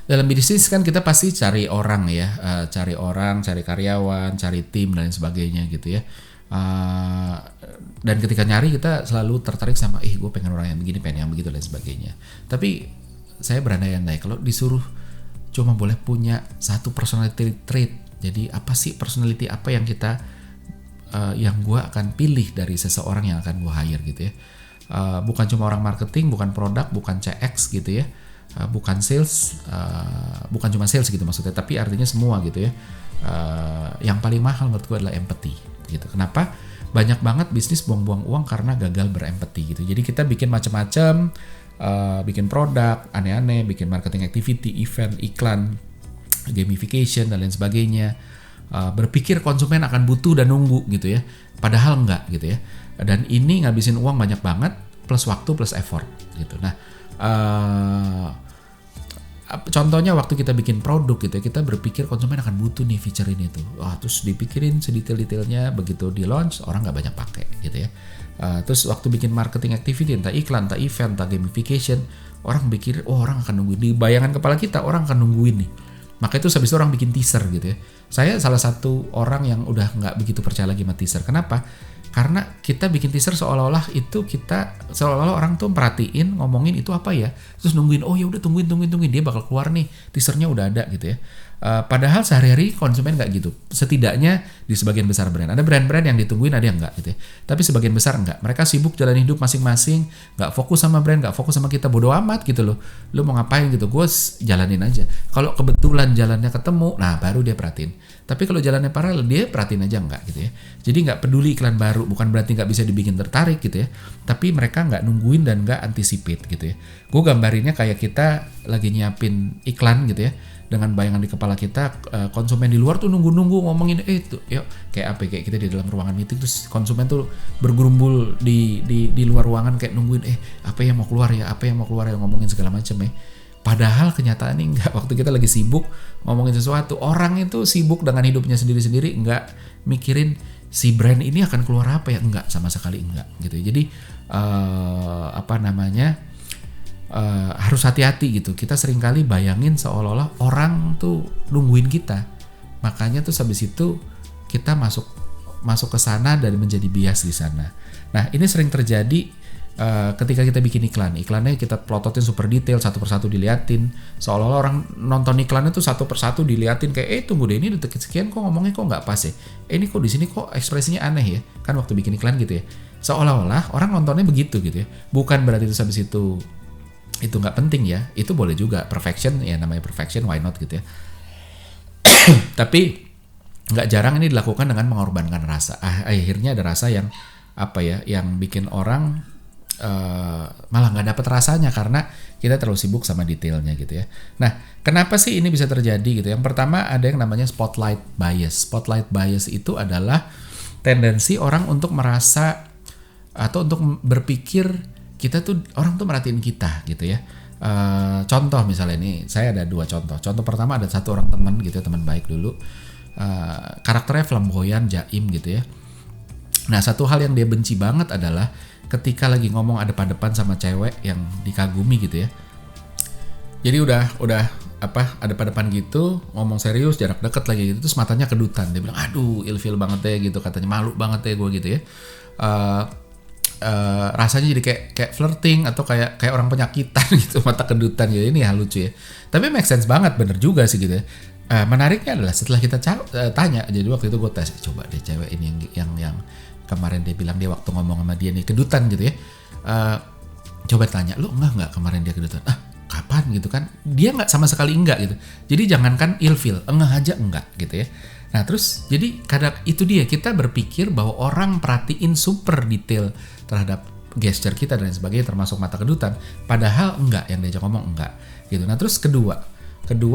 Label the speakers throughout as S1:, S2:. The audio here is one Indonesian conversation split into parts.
S1: Dalam bisnis kan kita pasti cari orang ya, cari orang, cari karyawan, cari tim dan lain sebagainya gitu ya. Dan ketika nyari kita selalu tertarik sama, gue pengen orang yang begini, pengen yang begitu dan sebagainya. Tapi saya berandai-andai kalau disuruh cuma boleh punya satu personality trait. Jadi apa sih personality apa yang kita yang gue akan pilih dari seseorang yang akan gue hire gitu ya. Bukan cuma orang marketing, bukan produk, bukan CX gitu ya. Bukan sales, bukan cuma sales gitu maksudnya, tapi artinya semua gitu ya. Yang paling mahal menurut gue adalah empathy gitu. Kenapa? Banyak banget bisnis buang-buang uang karena gagal berempati gitu. Jadi kita bikin macam-macam, bikin produk aneh-aneh, bikin marketing activity, event, iklan, gamification dan lain sebagainya. Berpikir konsumen akan butuh dan nunggu gitu ya. Padahal enggak gitu ya. Dan ini ngabisin uang banyak banget, plus waktu plus effort gitu. Nah, contohnya waktu kita bikin produk gitu ya, kita berpikir konsumen akan butuh nih feature ini tuh. Terus dipikirin sedetail-detailnya, begitu di launch orang nggak banyak pakai gitu ya. Terus waktu bikin marketing activity, entah iklan, entah event, entah gamification, orang pikir orang akan nungguin. Di bayangan kepala kita orang akan nungguin nih. Maka itu habis itu orang bikin teaser gitu ya. Saya salah satu orang yang udah nggak begitu percaya lagi sama teaser. Kenapa? Karena kita bikin teaser seolah-olah orang tuh perhatiin ngomongin itu apa ya, terus nungguin ya udah tungguin dia bakal keluar nih teasernya udah ada gitu ya. Padahal sehari-hari konsumen nggak gitu. Setidaknya di sebagian besar brand ada brand-brand yang ditungguin, ada yang nggak gitu ya. Tapi sebagian besar nggak. Mereka sibuk jalan hidup masing-masing, nggak fokus sama brand, nggak fokus sama kita, bodo amat gitu loh. Lu mau ngapain gitu, gue jalanin aja. Kalau kebetulan jalannya ketemu, nah baru dia perhatiin. Tapi kalau jalannya paralel, dia perhatiin aja nggak gitu ya. Jadi nggak peduli iklan baru, bukan berarti nggak bisa dibikin tertarik gitu ya. Tapi mereka nggak nungguin dan nggak anticipate gitu ya. Gue gambarinnya kayak kita lagi nyiapin iklan gitu ya. Dengan bayangan di kepala kita, konsumen di luar tuh nunggu-nunggu ngomongin itu, yuk kayak apa, kayak kita di dalam ruangan meeting terus konsumen tuh bergerumbul di luar ruangan kayak nungguin apa yang mau keluar ya ngomongin segala macam ya. Padahal kenyataannya enggak. Waktu kita lagi sibuk ngomongin sesuatu, orang itu sibuk dengan hidupnya sendiri-sendiri, enggak mikirin si brand ini akan keluar apa ya, enggak, sama sekali enggak gitu. Jadi harus hati-hati gitu. Kita seringkali bayangin seolah-olah orang tuh nungguin kita. Makanya tuh habis itu kita masuk ke sana dan menjadi bias di sana. Nah, ini sering terjadi ketika kita bikin iklannya kita plototin super detail, satu persatu diliatin, seolah-olah orang nonton iklannya tuh satu persatu diliatin kayak tunggu deh, ini detik sekian kok ngomongnya kok nggak pas ya, ini kok di sini kok ekspresinya aneh ya, kan waktu bikin iklan gitu ya, seolah-olah orang nontonnya begitu gitu ya. Bukan berarti itu habis itu nggak penting ya, itu boleh juga perfection ya, namanya perfection, why not gitu ya. Tapi nggak jarang ini dilakukan dengan mengorbankan rasa. Akhirnya ada rasa yang yang bikin orang malah nggak dapet rasanya karena kita terlalu sibuk sama detailnya gitu ya. Nah, kenapa sih ini bisa terjadi gitu? Yang pertama ada yang namanya spotlight bias. Spotlight bias itu adalah tendensi orang untuk merasa atau untuk berpikir kita tuh, orang tuh merhatiin kita gitu ya. Contoh misalnya ini, saya ada dua contoh. Contoh pertama, ada satu orang teman gitu ya, teman baik dulu. Karakternya flamboyan, jaim gitu ya. Nah, satu hal yang dia benci banget adalah ketika lagi ngomong adep-adepan sama cewek yang dikagumi gitu ya. Jadi udah adep-adepan gitu, ngomong serius, jarak dekat lagi gitu, terus matanya kedutan. Dia bilang, aduh ilfil banget ya gitu, katanya malu banget ya gue gitu ya. Rasanya jadi kayak flirting atau kayak orang penyakitan gitu, mata kedutan gitu. Ini hal lucu ya. Tapi make sense banget, bener juga sih gitu ya. Menariknya adalah setelah kita tanya, jadi waktu itu gue tes, coba deh cewek ini yang kemarin dia bilang dia waktu ngomong sama dia nih kedutan gitu ya. Coba tanya, lu enggak kemarin dia kedutan? Kapan gitu kan? Dia nggak, sama sekali enggak gitu. Jadi jangankan ilfil, aja enggak gitu ya. Nah terus jadi kadang itu dia, kita berpikir bahwa orang perhatiin super detail terhadap gesture kita dan sebagainya, termasuk mata kedutan, padahal enggak, yang diajak ngomong enggak gitu. Nah terus kedua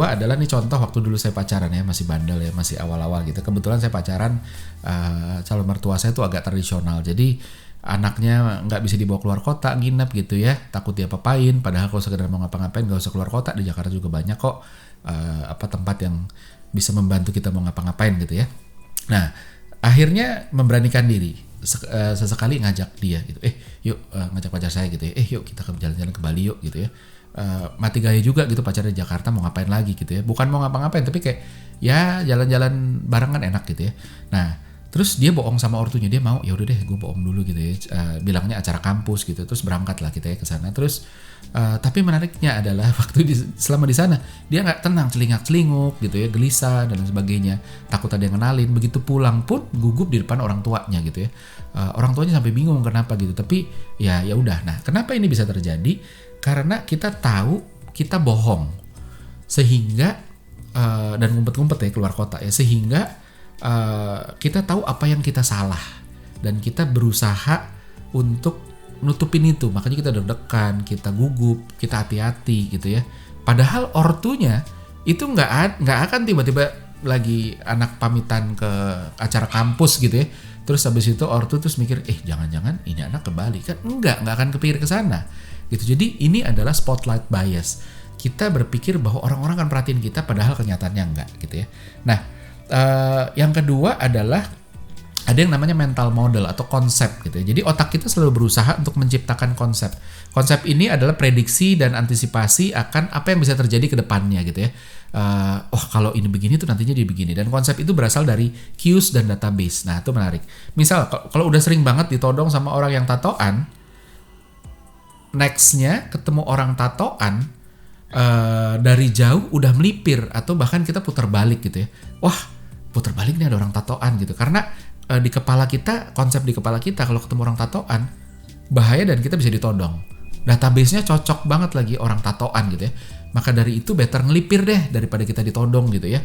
S1: adalah nih contoh waktu dulu saya pacaran ya, masih bandel ya, masih awal-awal gitu. Kebetulan saya pacaran, calon mertua saya tuh agak tradisional, jadi anaknya nggak bisa dibawa keluar kota nginep gitu ya, takut dia apain. Padahal kalau sekedar mau ngapa-ngapain nggak usah keluar kota, di Jakarta juga banyak kok tempat yang bisa membantu kita mau ngapa-ngapain gitu ya. Nah akhirnya memberanikan diri, sesekali ngajak dia gitu, yuk ngajak pacar saya gitu ya, yuk kita ke jalan-jalan ke Bali yuk gitu ya. Mati gaya juga gitu, pacarnya di Jakarta mau ngapain lagi gitu ya, bukan mau ngapa-ngapain tapi kayak ya jalan-jalan bareng kan enak gitu ya. Nah terus dia bohong sama ortunya, dia mau ya udah deh gue bohong dulu gitu ya, bilangnya acara kampus gitu, terus berangkat lah kita ya ke sana. Terus tapi menariknya adalah waktu selama di sana dia nggak tenang, celingak-celinguk gitu ya, gelisah dan sebagainya, takut ada yang kenalin. Begitu pulang pun gugup di depan orang tuanya gitu ya. Orang tuanya sampai bingung kenapa gitu, tapi ya udah. Nah kenapa ini bisa terjadi? Karena kita tahu kita bohong sehingga dan ngumpet-ngumpet ya keluar kota ya, sehingga kita tahu apa yang kita salah dan kita berusaha untuk nutupin itu. Makanya kita deg-degan, kita gugup, kita hati-hati gitu ya. Padahal ortunya itu nggak akan tiba-tiba lagi anak pamitan ke acara kampus gitu ya, terus habis itu ortu terus mikir jangan-jangan ini anak ke Bali, kan nggak akan kepikir ke sana gitu. Jadi ini adalah spotlight bias. Kita berpikir bahwa orang-orang akan perhatiin kita, padahal kenyataannya enggak gitu ya. Nah yang kedua adalah ada yang namanya mental model atau konsep gitu ya. Jadi otak kita selalu berusaha untuk menciptakan konsep. Konsep ini adalah prediksi dan antisipasi akan apa yang bisa terjadi ke depannya gitu ya. Kalau ini begini tuh nantinya dia begini. Dan konsep itu berasal dari cues dan database. Nah itu menarik. Misal kalau udah sering banget ditodong sama orang yang tatoan, nextnya ketemu orang tatoan, dari jauh udah melipir atau bahkan kita putar balik gitu ya. Wah putar balik nih ada orang tatoan gitu. Karena di kepala kita, konsep di kepala kita kalau ketemu orang tatoan bahaya dan kita bisa ditodong. Database-nya cocok banget lagi orang tatoan gitu ya. Maka dari itu better ngelipir deh daripada kita ditodong gitu ya.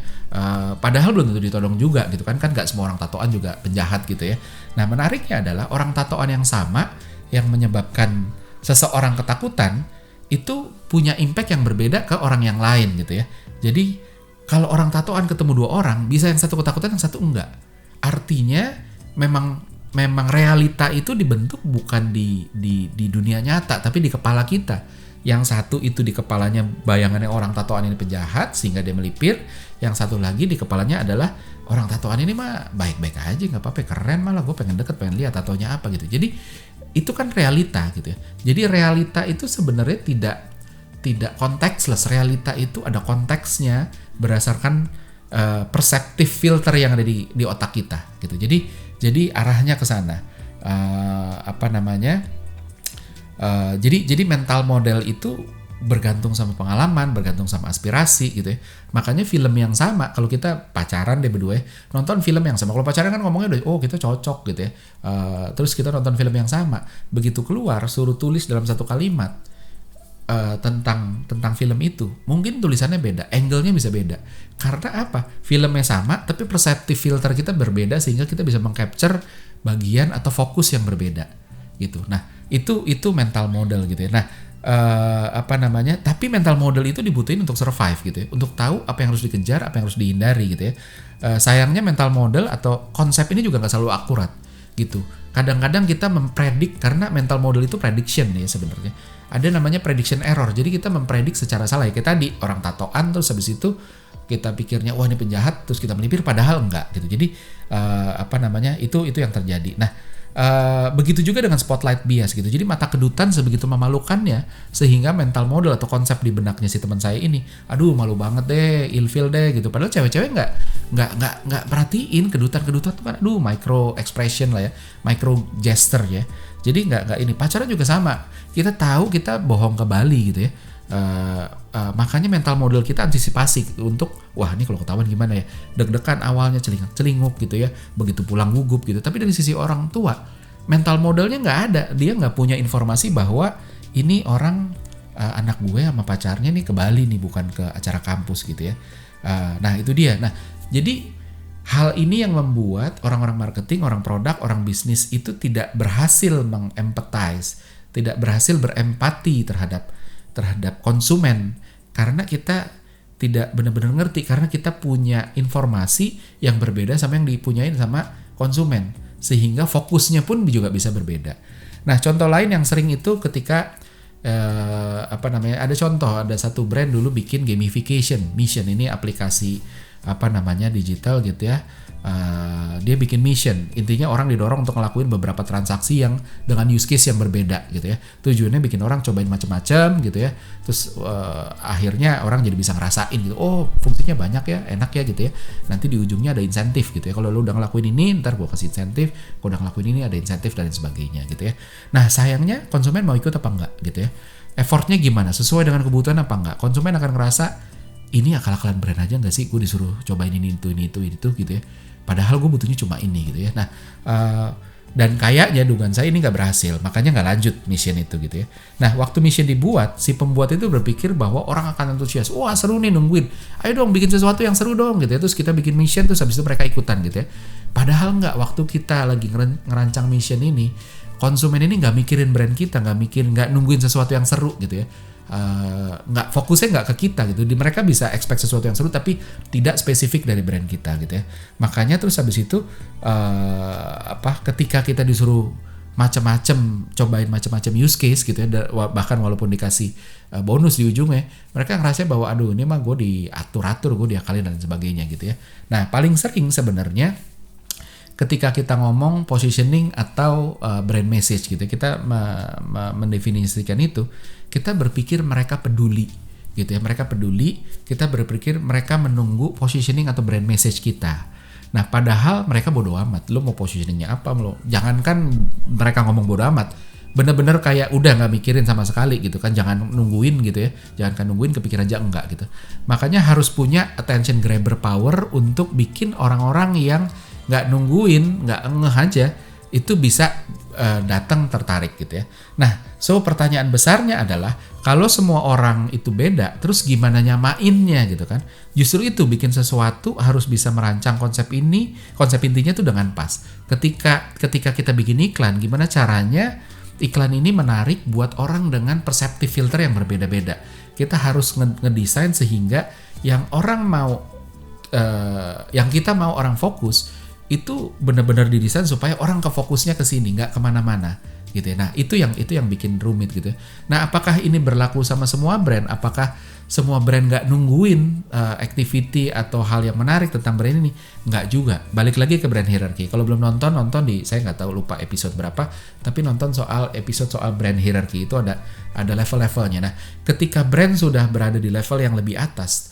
S1: Padahal belum tentu ditodong juga gitu kan gak semua orang tatoan juga penjahat gitu ya. Nah menariknya adalah orang tatoan yang sama yang menyebabkan seseorang ketakutan itu punya impact yang berbeda ke orang yang lain gitu ya. Jadi kalau orang tatoan ketemu 2 orang, bisa yang satu ketakutan, yang satu enggak. Artinya memang realita itu dibentuk bukan di dunia nyata, tapi di kepala kita. Yang satu itu di kepalanya bayangannya orang tatoan ini penjahat sehingga dia melipir. Yang satu lagi di kepalanya adalah orang tatoan ini mah baik-baik aja, nggak apa-apa, keren, malah gue pengen deket, pengen lihat tatonya apa gitu. Jadi itu kan realita gitu ya. Jadi realita itu sebenarnya tidak konteksless. Realita itu ada konteksnya berdasarkan perseptif filter yang ada di otak kita gitu. Jadi arahnya ke sana. Jadi mental model itu bergantung sama pengalaman, bergantung sama aspirasi gitu ya. Makanya film yang sama, kalau kita pacaran deh berdua ya, nonton film yang sama. Kalau pacaran kan ngomongnya udah kita cocok gitu ya. Terus kita nonton film yang sama, begitu keluar suruh tulis dalam satu kalimat tentang film itu, mungkin tulisannya beda, angle-nya bisa beda. Karena apa? Filmnya sama, tapi perseptif filter kita berbeda sehingga kita bisa mengcapture bagian atau fokus yang berbeda gitu. Nah itu mental model gitu ya. Nah tapi mental model itu dibutuhin untuk survive gitu ya, untuk tahu apa yang harus dikejar, apa yang harus dihindari gitu ya. Sayangnya mental model atau konsep ini juga nggak selalu akurat gitu. Kadang-kadang kita mempredik, karena mental model itu prediction ya sebenarnya. Ada namanya prediction error. Jadi kita mempredik secara salah ya. Kayak tadi orang tatoan, terus habis itu kita pikirnya wah ini penjahat, terus kita melipir padahal enggak gitu. Jadi itu yang terjadi. Nah begitu juga dengan spotlight bias gitu. Jadi mata kedutan sebegitu memalukannya sehingga mental model atau konsep di benaknya si teman saya ini, aduh malu banget deh, ilfil deh gitu. Padahal cewek-cewek nggak perhatiin kedutan tuh kan, aduh micro expression lah ya, micro gesture ya. Jadi nggak ini. Pacaran juga sama. Kita tahu kita bohong ke Bali gitu ya. Makanya mental model kita antisipasi untuk wah ini kalau ketahuan gimana ya, deg-degan awalnya, celingak-celinguk gitu ya, begitu pulang gugup gitu. Tapi dari sisi orang tua mental modelnya nggak ada, dia nggak punya informasi bahwa ini orang anak gue sama pacarnya nih ke Bali nih, bukan ke acara kampus gitu ya. Nah itu dia. Nah jadi hal ini yang membuat orang-orang marketing, orang produk, orang bisnis itu tidak berhasil mengempathize, tidak berhasil berempati terhadap konsumen, karena kita tidak benar-benar ngerti, karena kita punya informasi yang berbeda sama yang dipunyain sama konsumen, sehingga fokusnya pun juga bisa berbeda. Nah contoh lain yang sering itu ketika ada contoh, ada satu brand dulu bikin gamification mission, ini aplikasi digital gitu ya. Dia bikin mission, intinya orang didorong untuk ngelakuin beberapa transaksi yang dengan use case yang berbeda gitu ya. Tujuannya bikin orang cobain macam-macam gitu ya. Terus akhirnya orang jadi bisa ngerasain gitu, oh fungsinya banyak ya, enak ya gitu ya. Nanti di ujungnya ada insentif gitu ya. Kalau lu udah ngelakuin ini, ntar gue kasih insentif. Kalau udah ngelakuin ini ada insentif dan sebagainya gitu ya. Nah sayangnya konsumen mau ikut apa enggak gitu ya. Effortnya gimana, sesuai dengan kebutuhan apa enggak. Konsumen akan ngerasa ini akal-akalan brand aja nggak sih, gue disuruh cobain ini itu gitu ya. Padahal gue butuhnya cuma ini gitu ya. Nah, dan kayaknya dugaan saya ini nggak berhasil, makanya nggak lanjut mission itu gitu ya. Nah, waktu mission dibuat, si pembuat itu berpikir bahwa orang akan antusias. Wah seru nih nungguin, ayo dong bikin sesuatu yang seru dong gitu ya. Terus kita bikin mission, terus habis itu mereka ikutan gitu ya. Padahal nggak, waktu kita lagi ngerancang mission ini, konsumen ini nggak mikirin brand kita, nggak nungguin sesuatu yang seru gitu ya. Nggak fokusnya nggak ke kita gitu. Mereka bisa expect sesuatu yang seru tapi tidak spesifik dari brand kita gitu ya. Makanya terus habis itu ketika kita disuruh cobain macam-macam use case gitu ya, bahkan walaupun dikasih bonus di ujungnya, mereka ngerasa bahwa aduh ini mah gue diatur-atur, gue diakalin dan sebagainya gitu ya. Nah paling sering sebenarnya ketika kita ngomong positioning atau brand message gitu, kita mendefinisikan itu, kita berpikir mereka peduli gitu ya. Mereka peduli, kita berpikir mereka menunggu positioning atau brand message kita. Nah padahal mereka bodo amat, lo mau positioningnya apa, jangankan mereka ngomong bodo amat, bener-bener kayak udah nggak mikirin sama sekali gitu kan. Jangan nungguin gitu ya, jangan nungguin, kepikiran aja enggak gitu. Makanya harus punya attention grabber power untuk bikin orang-orang yang nggak nungguin, nggak ngeh aja, itu bisa datang tertarik gitu ya. Nah, so pertanyaan besarnya adalah kalau semua orang itu beda, terus gimana nyamainnya gitu kan? Justru itu bikin sesuatu harus bisa merancang konsep ini, konsep intinya tuh dengan pas. Ketika kita bikin iklan, gimana caranya iklan ini menarik buat orang dengan perseptif filter yang berbeda-beda. Kita harus ngedesain sehingga yang orang mau, yang kita mau orang fokus, itu benar-benar didesain supaya orang kefokusnya ke sini, nggak kemana-mana gitu ya. Nah itu yang bikin rumit gitu ya. Nah apakah ini berlaku sama semua brand? Apakah semua brand nggak nungguin activity atau hal yang menarik tentang brand ini? Nggak juga. Balik lagi ke brand hierarchy. Kalau belum nonton di, saya nggak tahu, lupa episode berapa, tapi nonton episode soal brand hierarchy. Itu ada level-levelnya. Nah ketika brand sudah berada di level yang lebih atas,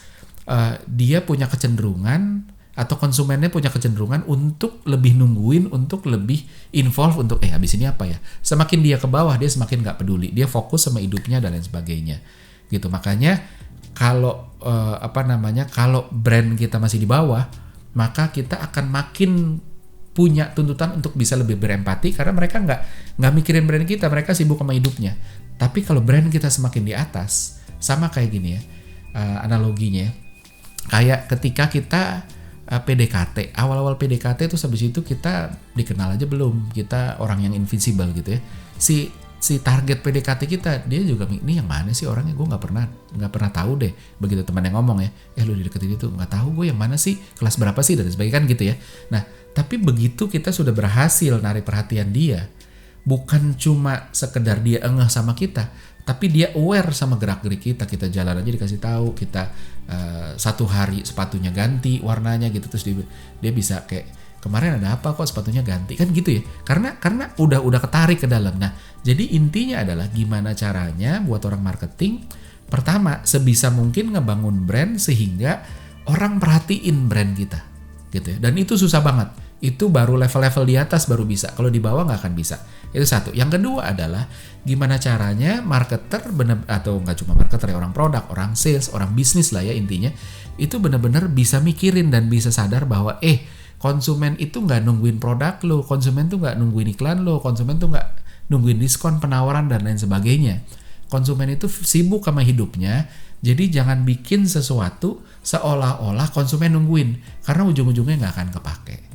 S1: dia punya kecenderungan atau konsumennya punya kecenderungan untuk lebih nungguin, untuk lebih involve, untuk habis ini apa ya. Semakin dia ke bawah, dia semakin nggak peduli, dia fokus sama hidupnya dan lain sebagainya gitu. Makanya kalau kalau brand kita masih di bawah, maka kita akan makin punya tuntutan untuk bisa lebih berempati, karena mereka nggak mikirin brand kita, mereka sibuk sama hidupnya. Tapi kalau brand kita semakin di atas, sama kayak gini ya, analoginya kayak ketika kita PDKT, awal-awal PDKT itu habis itu kita dikenal aja belum, kita orang yang invisible gitu ya. Si target PDKT kita, dia juga ini yang mana sih orangnya, gue nggak pernah tahu deh. Begitu teman yang ngomong ya, lu dideketin itu nggak tahu gue yang mana sih, kelas berapa sih dan sebagainya kan gitu ya. Nah tapi begitu kita sudah berhasil narik perhatian dia, bukan cuma sekedar dia engeh sama kita, tapi dia aware sama gerak-gerik kita jalan aja dikasih tahu, kita satu hari sepatunya ganti warnanya gitu, terus dia bisa kayak kemarin ada apa kok sepatunya ganti kan gitu ya, karena udah ketarik ke dalam. Nah jadi intinya adalah gimana caranya buat orang marketing, pertama sebisa mungkin ngebangun brand sehingga orang perhatiin brand kita gitu ya, dan itu susah banget. Itu baru level-level di atas baru bisa, kalau di bawah nggak akan bisa. Itu satu. Yang kedua adalah gimana caranya marketer atau nggak cuma marketer ya, orang produk, orang sales, orang bisnis lah ya intinya, itu benar-benar bisa mikirin dan bisa sadar bahwa konsumen itu nggak nungguin produk lo, konsumen tuh nggak nungguin iklan lo, konsumen tuh nggak nungguin diskon, penawaran dan lain sebagainya. Konsumen itu sibuk sama hidupnya, jadi jangan bikin sesuatu seolah-olah konsumen nungguin, karena ujung-ujungnya nggak akan kepake.